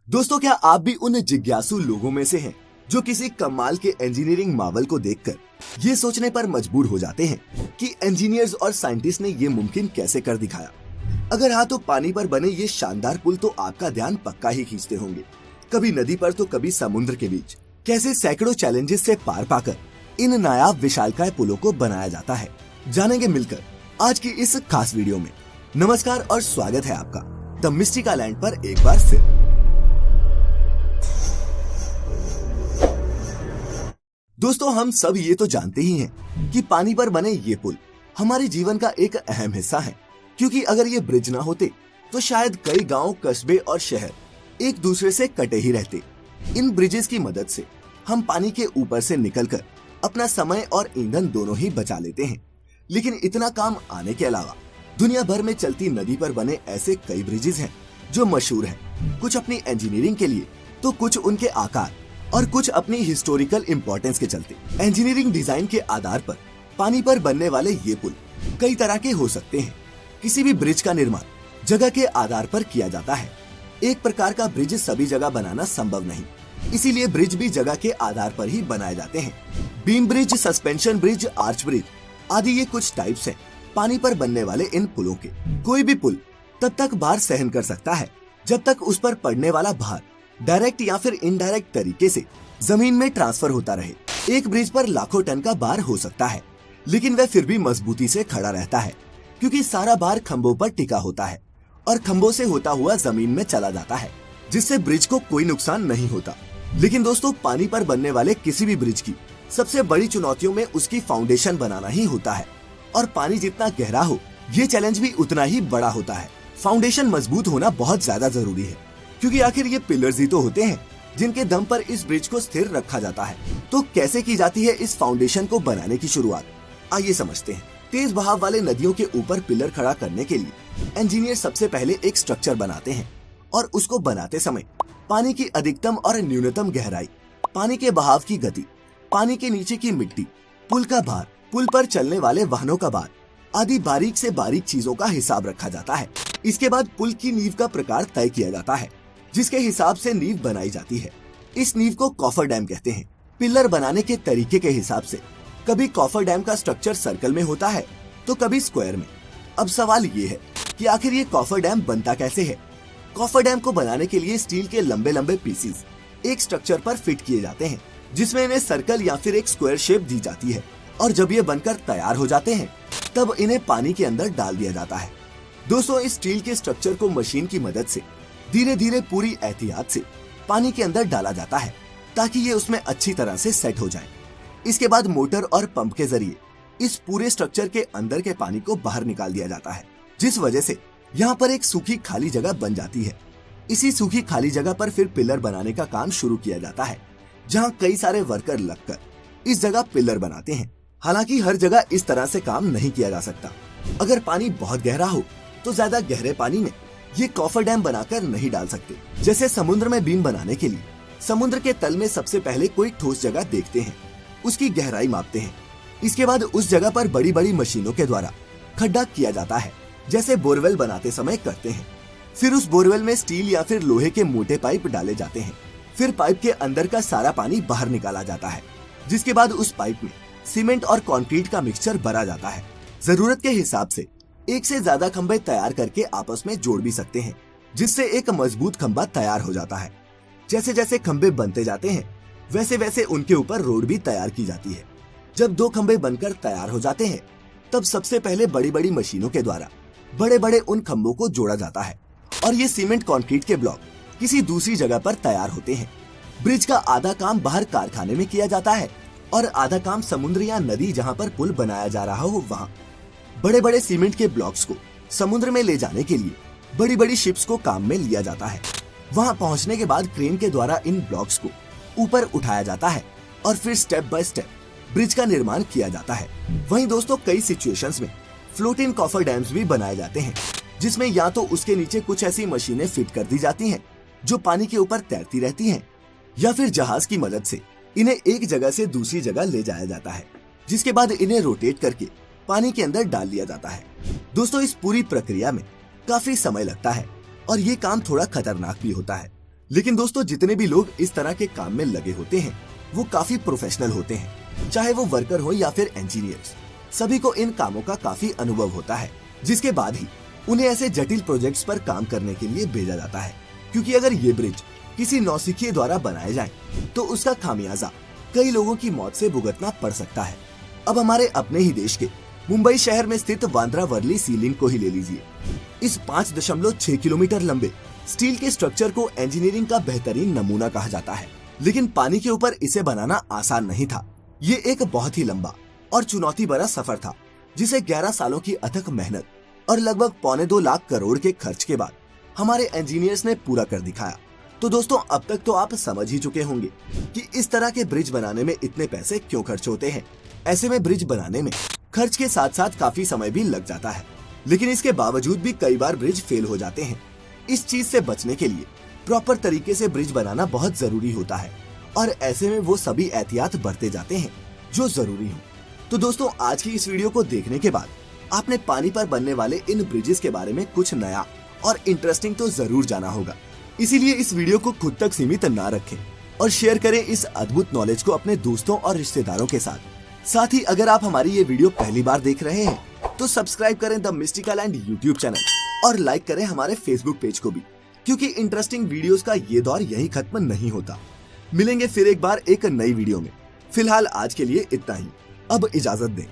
दोस्तों, क्या आप भी उन जिज्ञासु लोगों में से हैं जो किसी कमाल के इंजीनियरिंग मावल को देखकर ये सोचने पर मजबूर हो जाते हैं कि इंजीनियर्स और साइंटिस्ट ने ये मुमकिन कैसे कर दिखाया। अगर हाँ, तो पानी पर बने ये शानदार पुल तो आपका ध्यान पक्का ही खींचते होंगे। कभी नदी पर तो कभी समुद्र के बीच कैसे सैकड़ों चैलेंजेस से पार पाकर इन नायाब विशालकाय पुलों को बनाया जाता है, जानेंगे मिलकर आज की इस खास वीडियो में। नमस्कार और स्वागत है आपका द मिस्टिका लैंड पर एक बार फिर। दोस्तों, हम सब ये तो जानते ही हैं कि पानी पर बने ये पुल हमारे जीवन का एक अहम हिस्सा है, क्योंकि अगर ये ब्रिज ना होते तो शायद कई गांव, कस्बे और शहर एक दूसरे से कटे ही रहते। इन ब्रिजेस की मदद से हम पानी के ऊपर से निकलकर अपना समय और ईंधन दोनों ही बचा लेते हैं। लेकिन इतना काम आने के अलावा दुनिया भर में चलती नदी पर बने ऐसे कई ब्रिजेस हैं जो मशहूर हैं, कुछ अपनी इंजीनियरिंग के लिए तो कुछ उनके आकार और कुछ अपनी हिस्टोरिकल इम्पोर्टेंस के चलते। इंजीनियरिंग डिजाइन के आधार पर पानी पर बनने वाले ये पुल कई तरह के हो सकते हैं। किसी भी ब्रिज का निर्माण जगह के आधार पर किया जाता है। एक प्रकार का ब्रिज सभी जगह बनाना संभव नहीं, इसीलिए ब्रिज भी जगह के आधार पर ही बनाए जाते हैं। Beam bridge, suspension bridge, arch bridge आदि ये कुछ टाइप्स हैं पानी पर बनने वाले इन पुलों के। कोई भी पुल तब तक भार सहन कर सकता है जब तक उस पर पड़ने वाला भार डायरेक्ट या फिर इनडायरेक्ट तरीके से जमीन में ट्रांसफर होता रहे। एक ब्रिज पर लाखों टन का भार हो सकता है, लेकिन वह फिर भी मजबूती से खड़ा रहता है, क्योंकि सारा भार खंभों पर टिका होता है और खंभों से होता हुआ जमीन में चला जाता है, जिससे ब्रिज को कोई नुकसान नहीं होता। लेकिन दोस्तों, पानी पर बनने वाले किसी भी ब्रिज की सबसे बड़ी चुनौतियों में उसकी फाउंडेशन बनाना ही होता है, और पानी जितना गहरा हो, ये चैलेंज भी उतना ही बड़ा होता है। फाउंडेशन मजबूत होना बहुत ज्यादा जरूरी है, क्योंकि आखिर ये पिलर्स ही तो होते हैं जिनके दम पर इस ब्रिज को स्थिर रखा जाता है। तो कैसे की जाती है इस फाउंडेशन को बनाने की शुरुआत, आइए समझते हैं। तेज बहाव वाले नदियों के ऊपर पिलर खड़ा करने के लिए इंजीनियर सबसे पहले एक स्ट्रक्चर बनाते हैं, और उसको बनाते समय पानी की अधिकतम और न्यूनतम गहराई, पानी के बहाव की गति, पानी के नीचे की मिट्टी, पुल का भार, पुल पर चलने वाले वाहनों का भार आदि बारीक से बारीक चीजों का हिसाब रखा जाता है। इसके बाद पुल की नींव का प्रकार तय किया जाता है, जिसके हिसाब से नींव बनाई जाती है। इस नींव को कॉफर डैम कहते हैं। पिलर बनाने के तरीके के हिसाब से कभी कॉफर डैम का स्ट्रक्चर सर्कल में होता है तो कभी स्क्वायर में। अब सवाल ये है कि आखिर ये कॉफर डैम बनता कैसे है। कॉफर डैम को बनाने के लिए स्टील के लंबे लंबे पीसेस एक स्ट्रक्चर पर फिट किए जाते हैं, जिसमें इन्हें सर्कल या फिर एक स्क्वायर शेप दी जाती है, और जब ये बनकर तैयार हो जाते हैं तब इन्हें पानी के अंदर डाल दिया जाता है। दोस्तों, इस स्टील के स्ट्रक्चर को मशीन की मदद से धीरे धीरे पूरी एहतियात से पानी के अंदर डाला जाता है, ताकि ये उसमें अच्छी तरह से सेट हो जाए। इसके बाद मोटर और पंप के जरिए इस पूरे स्ट्रक्चर के अंदर के पानी को बाहर निकाल दिया जाता है, जिस वजह से यहाँ पर एक सूखी खाली जगह बन जाती है। इसी सूखी खाली जगह पर फिर पिलर बनाने का काम शुरू किया जाता है, जहाँ कई सारे वर्कर लगकर इस जगह पिलर बनाते हैं। हालांकि हर जगह इस तरह से काम नहीं किया जा सकता। अगर पानी बहुत गहरा हो तो ज्यादा गहरे पानी में ये कॉफर डैम बनाकर नहीं डाल सकते। जैसे समुद्र में बीम बनाने के लिए समुद्र के तल में सबसे पहले कोई ठोस जगह देखते हैं, उसकी गहराई मापते हैं। इसके बाद उस जगह पर बड़ी बड़ी मशीनों के द्वारा खड्डा किया जाता है, जैसे बोरवेल बनाते समय करते हैं। फिर उस बोरवेल में स्टील या फिर लोहे के मोटे पाइप डाले जाते हैं। फिर पाइप के अंदर का सारा पानी बाहर निकाला जाता है, जिसके बाद उस पाइप में सीमेंट और कंक्रीट का मिक्सचर भरा जाता है। जरूरत के हिसाब से एक से ज्यादा खंभे तैयार करके आपस में जोड़ भी सकते हैं, जिससे एक मजबूत खंभा तैयार हो जाता है। जैसे जैसे खंभे बनते जाते हैं, वैसे वैसे उनके ऊपर रोड भी तैयार की जाती है। जब दो खंभे बनकर तैयार हो जाते हैं, तब सबसे पहले बड़ी बड़ी मशीनों के द्वारा बड़े बड़े उन खंभों को जोड़ा जाता है, और ये सीमेंट कंक्रीट के ब्लॉक किसी दूसरी जगह पर तैयार होते हैं। ब्रिज का आधा काम बाहर कारखाने में किया जाता है, और आधा काम समुद्र या नदी जहाँ पर पुल बनाया जा रहा हो वहाँ। बड़े बड़े सीमेंट के ब्लॉक्स को समुद्र में ले जाने के लिए बड़ी बड़ी शिप्स को काम में लिया जाता है। वहां पहुंचने के बाद क्रेन के द्वारा इन ब्लॉक्स को ऊपर उठाया जाता है, और फिर स्टेप बाय स्टेप ब्रिज का निर्माण किया जाता है। वहीं दोस्तों, कई सिचुएशंस में फ्लोटिंग कॉफर डैम्स भी बनाए जाते हैं, जिसमें या तो उसके नीचे कुछ ऐसी मशीनें फिट कर दी जाती हैं जो पानी के ऊपर तैरती रहती हैं, या फिर जहाज की मदद से इन्हें एक जगह से दूसरी जगह ले जाया जाता है, जिसके बाद इन्हें रोटेट करके पानी के अंदर डाल दिया जाता है। दोस्तों, इस पूरी प्रक्रिया में काफी समय लगता है, और ये काम थोड़ा खतरनाक भी होता है, लेकिन दोस्तों जितने भी लोग इस तरह के काम में लगे होते हैं वो काफी प्रोफेशनल होते हैं, चाहे वो वर्कर हो या फिर इंजीनियर्स। सभी को इन कामों का काफी अनुभव होता है, जिसके बाद ही उन्हें ऐसे जटिल प्रोजेक्ट्स पर काम करने के लिए भेजा जाता है। क्योंकि अगर ये ब्रिज किसी नौसिखिए द्वारा बनाए जाए तो उसका खामियाजा कई लोगों की मौत से भुगतना पड़ सकता है। अब हमारे अपने ही देश के मुंबई शहर में स्थित बांद्रा वर्ली सी लिंक को ही ले लीजिए। इस 5.6 किलोमीटर लंबे स्टील के स्ट्रक्चर को इंजीनियरिंग का बेहतरीन नमूना कहा जाता है, लेकिन पानी के ऊपर इसे बनाना आसान नहीं था। ये एक बहुत ही लंबा और चुनौती भरा सफर था, जिसे 11 सालों की अथक मेहनत और लगभग 1.25 लाख करोड़ के खर्च के बाद हमारे इंजीनियर्स ने पूरा कर दिखाया। तो दोस्तों अब तक तो आप समझ ही चुके होंगे कि इस तरह के ब्रिज बनाने में इतने पैसे क्यों खर्च होते हैं। ऐसे में ब्रिज बनाने में खर्च के साथ साथ काफी समय भी लग जाता है, लेकिन इसके बावजूद भी कई बार ब्रिज फेल हो जाते हैं। इस चीज से बचने के लिए प्रॉपर तरीके से ब्रिज बनाना बहुत जरूरी होता है और ऐसे में वो सभी एहतियात बरते जाते हैं जो जरूरी हो। तो दोस्तों आज की इस वीडियो को देखने के बाद आपने पानी पर बनने वाले इन ब्रिजेस के बारे में कुछ नया और इंटरेस्टिंग तो जरूर जाना होगा। इसीलिए इस वीडियो को खुद तक सीमित ना रखें और शेयर करें इस अद्भुत नॉलेज को अपने दोस्तों और रिश्तेदारों के साथ ही अगर आप हमारी ये वीडियो पहली बार देख रहे हैं तो सब्सक्राइब करें the mystical and YouTube channel और लाइक करें हमारे फेसबुक पेज को भी, क्योंकि इंटरेस्टिंग वीडियोस का ये दौर यहीं खत्म नहीं होता। मिलेंगे फिर एक बार एक नई वीडियो में। फिलहाल आज के लिए इतना ही। अब इजाजत दें।